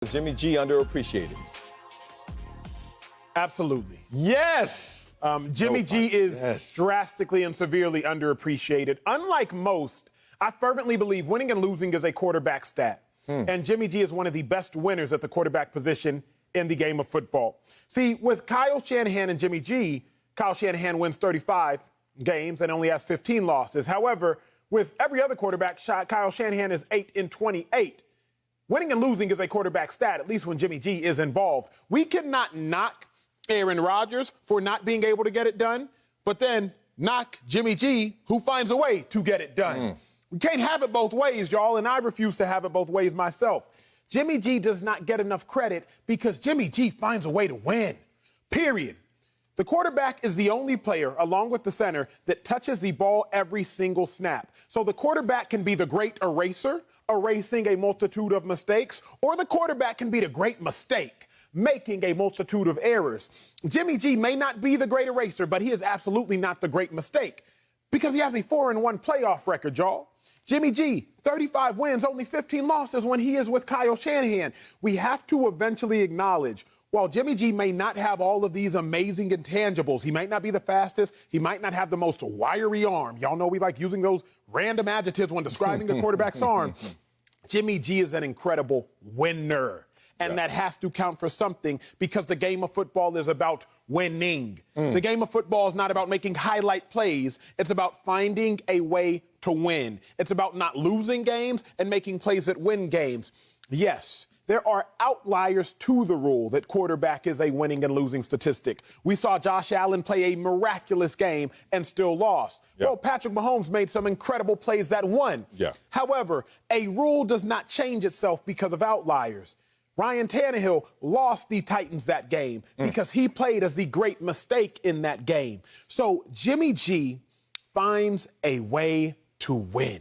Jimmy G underappreciated? Absolutely. Yes. Jimmy G is drastically and severely underappreciated. Unlike most, I fervently believe winning and losing is a quarterback stat. And Jimmy G is one of the best winners at the quarterback position in the game of football. See, with Kyle Shanahan and Jimmy G, Kyle Shanahan wins 35 games and only has 15 losses. However, with every other quarterback, Kyle Shanahan is 8-28. Winning and losing is a quarterback stat, at least when Jimmy G is involved. We cannot knock Aaron Rodgers for not being able to get it done, but then knock Jimmy G, who finds a way to get it done. We can't have it both ways, y'all, and I refuse to have it both ways myself. Jimmy G does not get enough credit because Jimmy G finds a way to win, period. The quarterback is the only player, along with the center, that touches the ball every single snap. So the quarterback can be the great eraser, erasing a multitude of mistakes, or the quarterback can be the great mistake, making a multitude of errors. Jimmy G may not be the great eraser, but he is absolutely not the great mistake because he has a 4-1 playoff record, y'all. Jimmy G, 35 wins, only 15 losses when he is with Kyle Shanahan. We have to eventually acknowledge, while Jimmy G may not have all of these amazing intangibles, he might not be the fastest, he might not have the most wiry arm. Y'all know we like using those random adjectives when describing the quarterback's arm. Jimmy G is an incredible winner. And that has to count for something because the game of football is about winning. The game of football is not about making highlight plays. It's about finding a way to win. It's about not losing games and making plays that win games. Yes, there are outliers to the rule that quarterback is a winning and losing statistic. We saw Josh Allen play a miraculous game and still lost. Well, Patrick Mahomes made some incredible plays that won. However, a rule does not change itself because of outliers. Ryan Tannehill lost the Titans that game because he played as the great mistake in that game. So Jimmy G finds a way to win.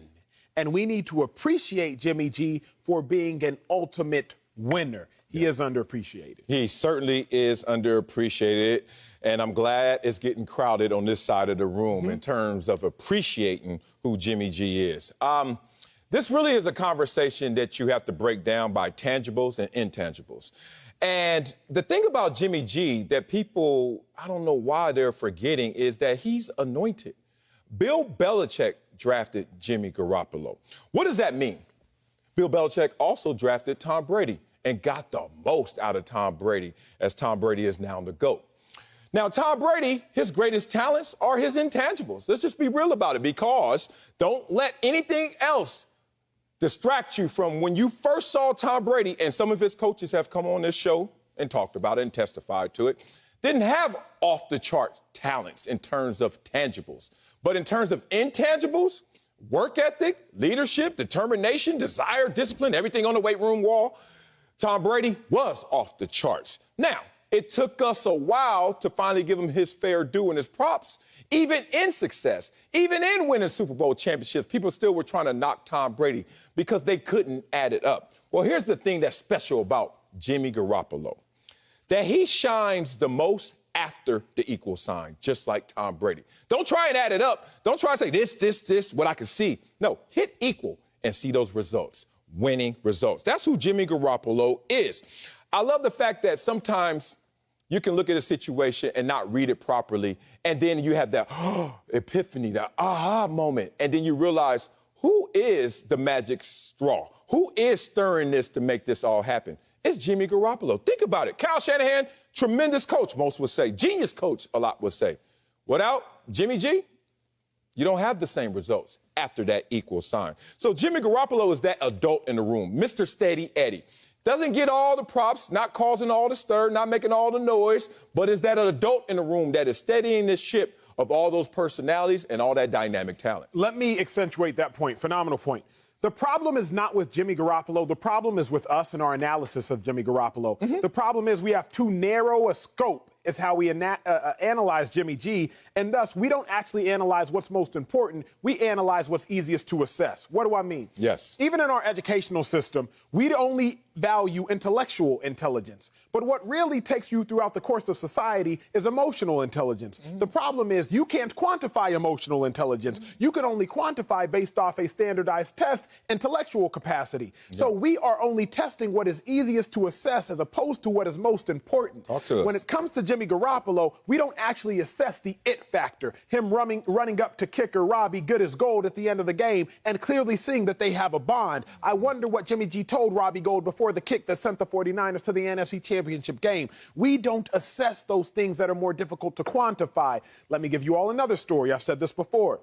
And we need to appreciate Jimmy G for being an ultimate winner. He is underappreciated. He certainly is underappreciated. And I'm glad it's getting crowded on this side of the room in terms of appreciating who Jimmy G is. This really is a conversation that you have to break down by tangibles and intangibles. And the thing about Jimmy G that people, I don't know why they're forgetting, is that he's anointed. Bill Belichick drafted Jimmy Garoppolo. What does that mean? Bill Belichick also drafted Tom Brady and got the most out of Tom Brady, as Tom Brady is now the GOAT. Now, Tom Brady, his greatest talents are his intangibles. Let's just be real about it, because don't let anything else distract you from when you first saw Tom Brady, and some of his coaches have come on this show and talked about it and testified to it, didn't have off-the-chart talents in terms of tangibles. But in terms of intangibles, work ethic, leadership, determination, desire, discipline, everything on the weight room wall, Tom Brady was off the charts. Now, it took us a while to finally give him his fair due and his props. Even in success, even in winning Super Bowl championships, people still were trying to knock Tom Brady because they couldn't add it up. Well, here's the thing that's special about Jimmy Garoppolo, that he shines the most after the equal sign, just like Tom Brady. Don't try and add it up. Don't try and say this, what I can see. No, hit equal and see those results, winning results. That's who Jimmy Garoppolo is. I love the fact that sometimes you can look at a situation and not read it properly, and then you have that epiphany, that aha moment, and then you realize, who is the magic straw? Who is stirring this to make this all happen? It's Jimmy Garoppolo. Think about it. Kyle Shanahan, tremendous coach, most would say. Genius coach, a lot would say. Without Jimmy G, you don't have the same results after that equal sign. So Jimmy Garoppolo is that adult in the room, Mr. Steady Eddie. Doesn't get all the props, not causing all the stir, not making all the noise, but is that adult in the room that is steadying this ship of all those personalities and all that dynamic talent. Let me accentuate that point. Phenomenal point. The problem is not with Jimmy Garoppolo. The problem is with us and our analysis of Jimmy Garoppolo. The problem is we have too narrow a scope is how we analyze Jimmy G, and thus we don't actually analyze what's most important. We analyze what's easiest to assess. What do I mean? Yes. Even in our educational system, we only value intellectual intelligence. But what really takes you throughout the course of society is emotional intelligence. The problem is you can't quantify emotional intelligence. You can only quantify based off a standardized test intellectual capacity. So we are only testing what is easiest to assess as opposed to what is most important. Talk to us. When it comes to Jimmy Garoppolo, we don't actually assess the it factor. Him running up to kicker Robbie good as gold at the end of the game and clearly seeing that they have a bond. I wonder what Jimmy G told Robbie Gold before the kick that sent the 49ers to the NFC Championship game. We don't assess those things that are more difficult to quantify. Let me give you all another story. I've said this before.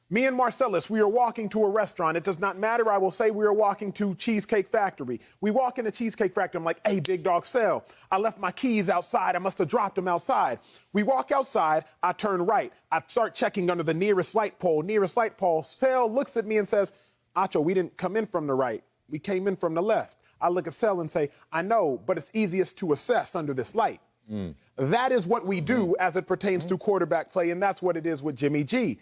Me and Marcellus, we are walking to a restaurant. It does not matter. I will say we are walking to Cheesecake Factory. We walk into Cheesecake Factory. I'm like, hey, big dog, sell. I left my keys outside. I must have dropped them outside. We walk outside. I turn right. I start checking under the nearest light pole. Nearest light pole. Sell looks at me and says, Acho, we didn't come in from the right. We came in from the left. I look at Sell and say, I know, but it's easiest to assess under this light. That is what we do as it pertains to quarterback play, and that's what it is with Jimmy G.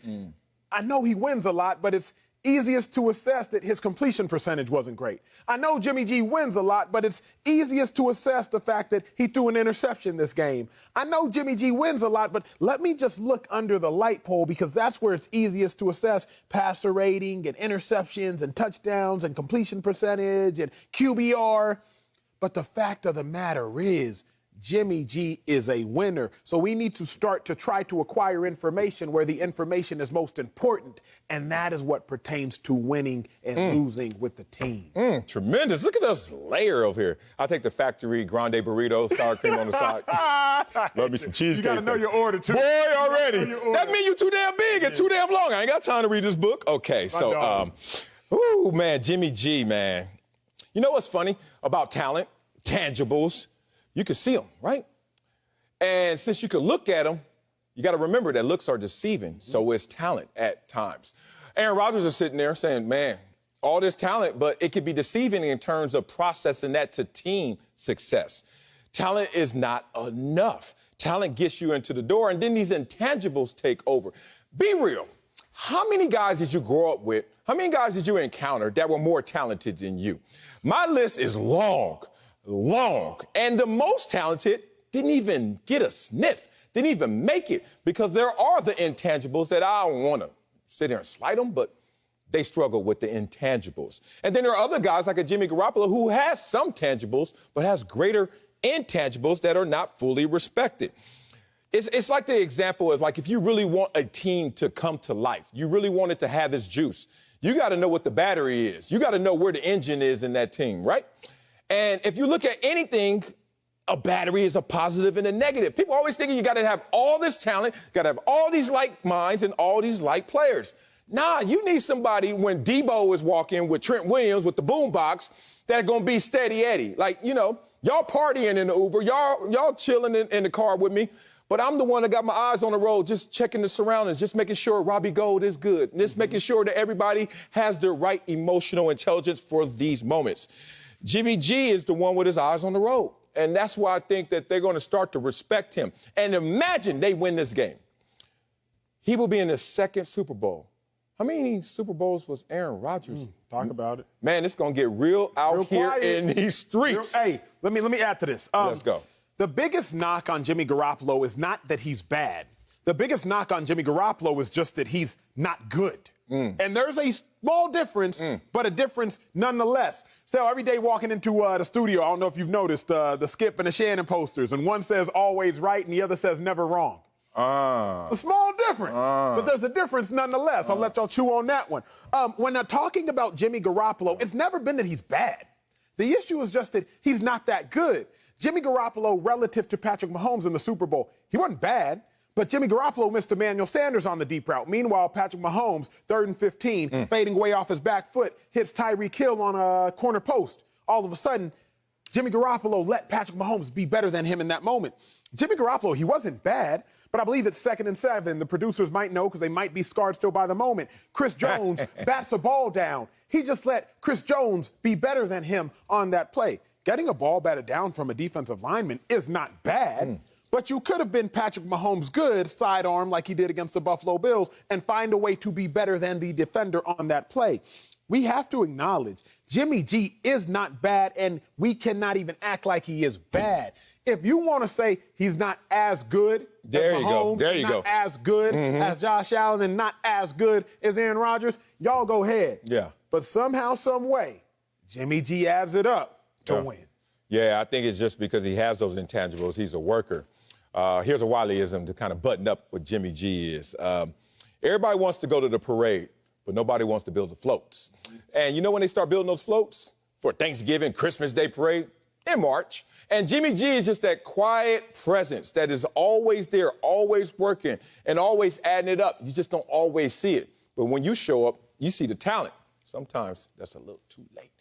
I know he wins a lot, but it's easiest to assess that his completion percentage wasn't great. I know Jimmy G wins a lot, but it's easiest to assess the fact that he threw an interception this game. I know Jimmy G wins a lot, but let me just look under the light pole because that's where it's easiest to assess passer rating and interceptions and touchdowns and completion percentage and QBR. But the fact of the matter is, Jimmy G is a winner. So we need to start to try to acquire information where the information is most important. And that is what pertains to winning and losing with the team. Tremendous. Look at this layer over here. I'll take the factory grande burrito, sour cream on the side. Love me some cheesecake. You got to know your order, too. Boy, already. That menu too damn big and too damn long. I ain't got time to read this book. Okay, so, ooh, man, Jimmy G, man. You know what's funny about talent? Tangibles. You can see them, right? And since you can look at them, you got to remember that looks are deceiving. So is talent at times. Aaron Rodgers is sitting there saying, man, all this talent, but it could be deceiving in terms of processing that to team success. Talent is not enough. Talent gets you into the door, and then these intangibles take over. Be real. How many guys did you grow up with? How many guys did you encounter that were more talented than you? My list is long. And the most talented didn't even get a sniff, didn't even make it, because there are the intangibles that I don't want to sit here and slight them, but they struggle with the intangibles. And then there are other guys like a Jimmy Garoppolo who has some tangibles, but has greater intangibles that are not fully respected. It's like the example is like if you really want a team to come to life, you really want it to have its juice, you got to know what the battery is. You got to know where the engine is in that team, right? And if you look at anything, a battery is a positive and a negative. People always thinking you got to have all this talent, got to have all these like minds and all these like players. Nah, you need somebody when Debo is walking with Trent Williams with the boombox that going to be steady Eddie. Like, you know, y'all partying in the Uber, y'all chilling in the car with me, but I'm the one that got my eyes on the road, just checking the surroundings, just making sure Robbie Gold is good, and just making sure that everybody has the right emotional intelligence for these moments. Jimmy G is the one with his eyes on the road. And that's why I think that they're going to start to respect him. And imagine they win this game. He will be in his second Super Bowl. How many Super Bowls was Aaron Rodgers? Talk about it. Man, it's going to get real out here in these streets. Hey, let me add to this. Let's go. The biggest knock on Jimmy Garoppolo is not that he's bad. The biggest knock on Jimmy Garoppolo is just that he's not good. And there's a small difference, but a difference nonetheless. So every day walking into the studio, I don't know if you've noticed the Skip and the Shannon posters, and one says always right and the other says never wrong. A small difference, but there's a difference nonetheless. I'll let y'all chew on that one. When I'm talking about Jimmy Garoppolo, it's never been that he's bad. The issue is just that he's not that good. Jimmy Garoppolo, relative to Patrick Mahomes in the Super Bowl, he wasn't bad. But Jimmy Garoppolo missed Emmanuel Sanders on the deep route. Meanwhile, Patrick Mahomes, 3rd and 15, fading away off his back foot, hits Tyreek Hill on a corner post. All of a sudden, Jimmy Garoppolo let Patrick Mahomes be better than him in that moment. Jimmy Garoppolo, he wasn't bad, but I believe it's 2nd and 7. The producers might know because they might be scarred still by the moment. Chris Jones bats a ball down. He just let Chris Jones be better than him on that play. Getting a ball batted down from a defensive lineman is not bad. But you could have been Patrick Mahomes good, sidearm like he did against the Buffalo Bills, and find a way to be better than the defender on that play. we have to acknowledge Jimmy G is not bad, and we cannot even act like he is bad. If you want to say he's not as good as Mahomes, not as good as Josh Allen, and not as good as Aaron Rodgers, y'all go ahead. Yeah. But somehow, some way, Jimmy G adds it up to win. Yeah, I think it's just because he has those intangibles. He's a worker. Here's a Wileyism to kind of button up what Jimmy G is. Everybody wants to go to the parade, but nobody wants to build the floats. And you know when they start building those floats? For Thanksgiving, Christmas Day parade? In March. And Jimmy G is just that quiet presence that is always there, always working, and always adding it up. You just don't always see it. But when you show up, you see the talent. Sometimes that's a little too late.